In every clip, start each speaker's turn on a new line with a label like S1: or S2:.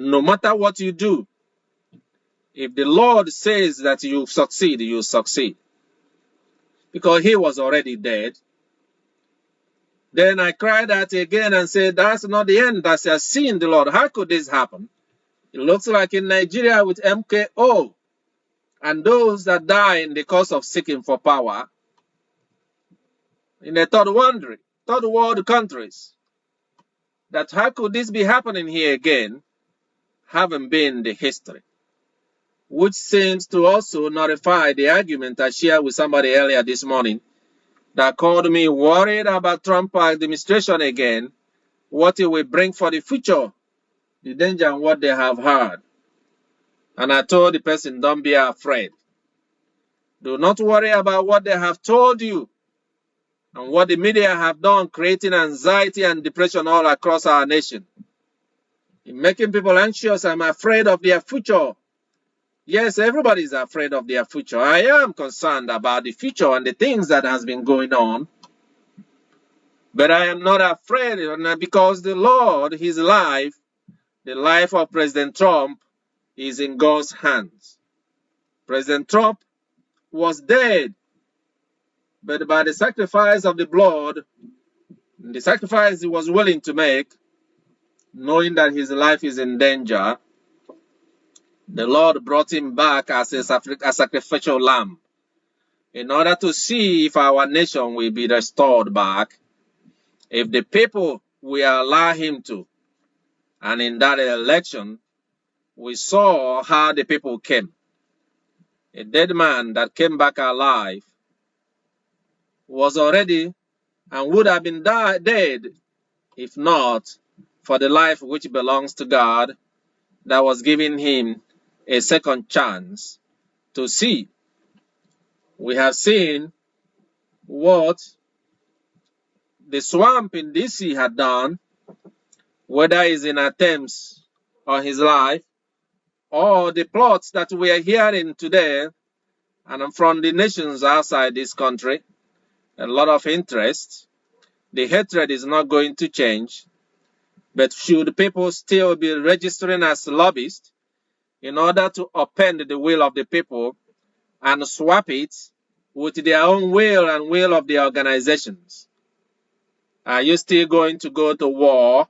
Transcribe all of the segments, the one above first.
S1: No matter what you do, if the Lord says that you succeed, you succeed. Because he was already dead. Then I cried out again and said, that's not the end. That's a sin, the Lord. How could this happen? It looks like in Nigeria with MKO and those that die in the course of seeking for power in the third world countries. That how could this be happening here again, having been the history? Which seems to also nullify the argument I shared with somebody earlier this morning that called me worried about Trump administration again, what it will bring for the future, the danger and what they have heard. And I told the person, don't be afraid. Do not worry about what they have told you and what the media have done, creating anxiety and depression all across our nation. In making people anxious, I'm afraid of their future. Yes, everybody is afraid of their future. I am concerned about the future and the things that has been going on. But I am not afraid because the Lord, his life, the life of President Trump, is in God's hands. President Trump was dead, but by the sacrifice of the blood, the sacrifice he was willing to make, knowing that his life is in danger, the Lord brought him back as a sacrificial lamb in order to see if our nation will be restored back, if the people will allow him to. And in that election, we saw how the people came. A dead man that came back alive was already and would have been dead if not for the life which belongs to God that was giving him a second chance to see. We have seen what the swamp in DC had done, whether it's in attempts on his life or the plots that we are hearing today and from the nations outside this country. A lot of interest. The hatred is not going to change. But should people still be registering as lobbyists in order to upend the will of the people and swap it with their own will and will of the organizations? Are you still going to go to war,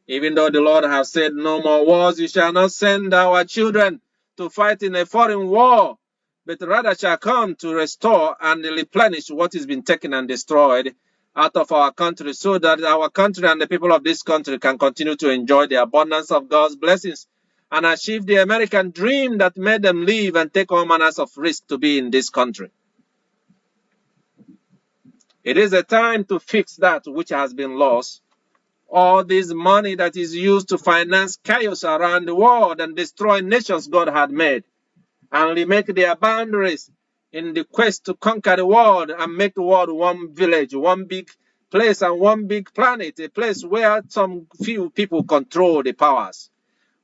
S1: even though the Lord has said no more wars? You shall not send our children to fight in a foreign war, but rather shall come to restore and replenish what has been taken and destroyed out of our country, so that our country and the people of this country can continue to enjoy the abundance of God's blessings and achieve the American dream that made them live and take all manners of risk to be in this country. It is a time to fix that which has been lost. All this money that is used to finance chaos around the world and destroy nations God had made, and remake their boundaries in the quest to conquer the world and make the world one village, one big place and one big planet, a place where some few people control the powers,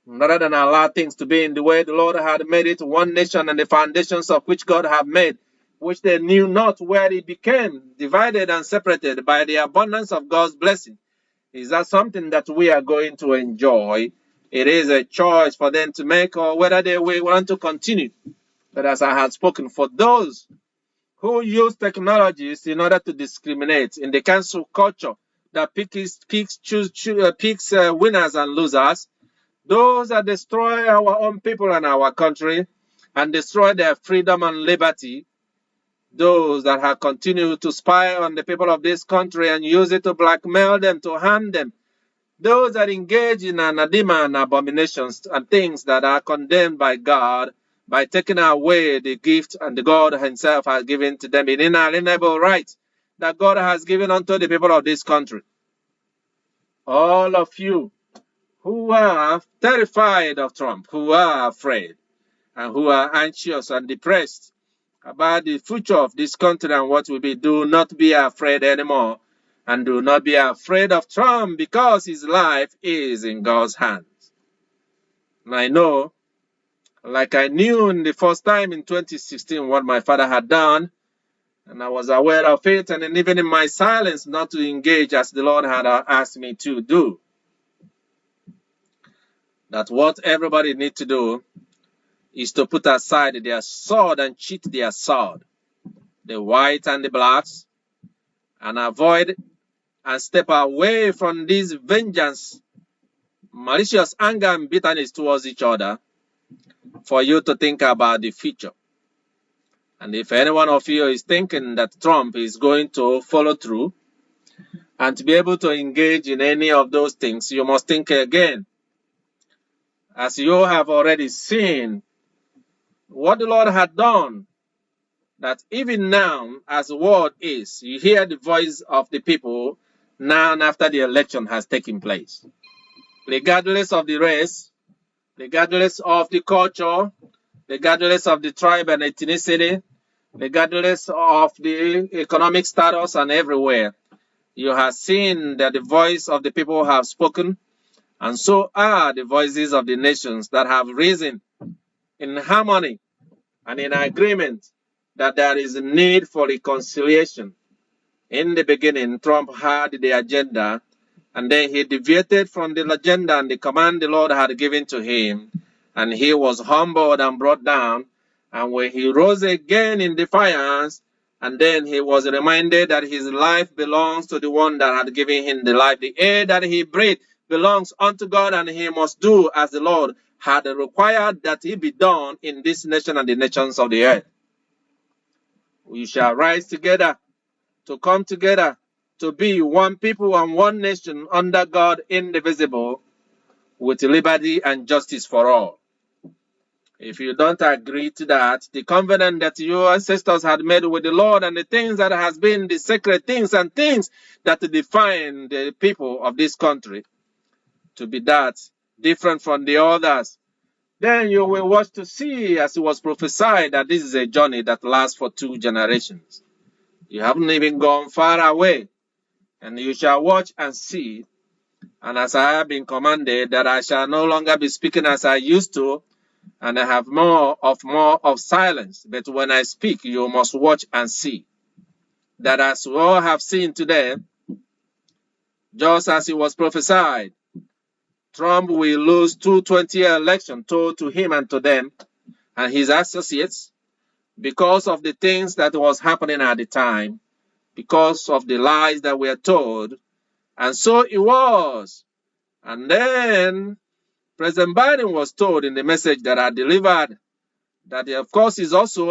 S1: rather than allow things to be in the way the Lord had made it, one nation and the foundations of which God had made, which they knew not where it became divided and separated by the abundance of God's blessing. Is that something that we are going to enjoy? It is a choice for them to make, or whether they will want to continue. But as I had spoken, for those who use technologies in order to discriminate in the cancel culture that picks winners and losers, those that destroy our own people and our country and destroy their freedom and liberty, those that have continued to spy on the people of this country and use it to blackmail them, to harm them, those that engage in anathema and abominations and things that are condemned by God, by taking away the gift and the God himself has given to them in inalienable right that God has given unto the people of this country. All of you who are terrified of Trump, who are afraid, and who are anxious and depressed about the future of this country and what will be, do not be afraid anymore. And do not be afraid of Trump, because his life is in God's hands. And I know, like I knew in the first time in 2016 what my father had done, and I was aware of it, and then even in my silence not to engage as the Lord had asked me to do. that what everybody needs to do is to put aside their sword and cheat their sword, the white and the blacks, and avoid and step away from this vengeance, malicious anger and bitterness towards each other, for you to think about the future. And if any one of you is thinking that Trump is going to follow through and to be able to engage in any of those things, you must think again. As you have already seen what the Lord had done, that even now, as the world is, you hear the voice of the people now and after the election has taken place. Regardless of the race, regardless of the culture, regardless of the tribe and ethnicity, regardless of the economic status and everywhere, you have seen that the voice of the people have spoken, and so are the voices of the nations that have risen in harmony and in agreement that there is a need for reconciliation. In the beginning, Trump had the agenda, and then he deviated from the agenda and the command the Lord had given to him, and he was humbled and brought down. And when he rose again in defiance, and then he was reminded that his life belongs to the one that had given him the life. The air that he breathed belongs unto God, and he must do as the Lord had required that he be done in this nation and the nations of the earth. We shall rise together, to come together, to be one people and one nation under God indivisible, with liberty and justice for all. If you don't agree to that, the covenant that your ancestors had made with the Lord and the things that has been the sacred things and things that define the people of this country to be that different from the others, then you will watch to see, as it was prophesied, that this is a journey that lasts for 2 generations. You haven't even gone far away, and you shall watch and see. And as I have been commanded, that I shall no longer be speaking as I used to, and I have more of silence. But when I speak, you must watch and see. That as we all have seen today, just as it was prophesied, Trump will lose 2020 election told to him and to them and his associates because of the things that was happening at the time, because of the lies that were told. And so it was. And then President Biden was told in the message that I delivered that, of course, is also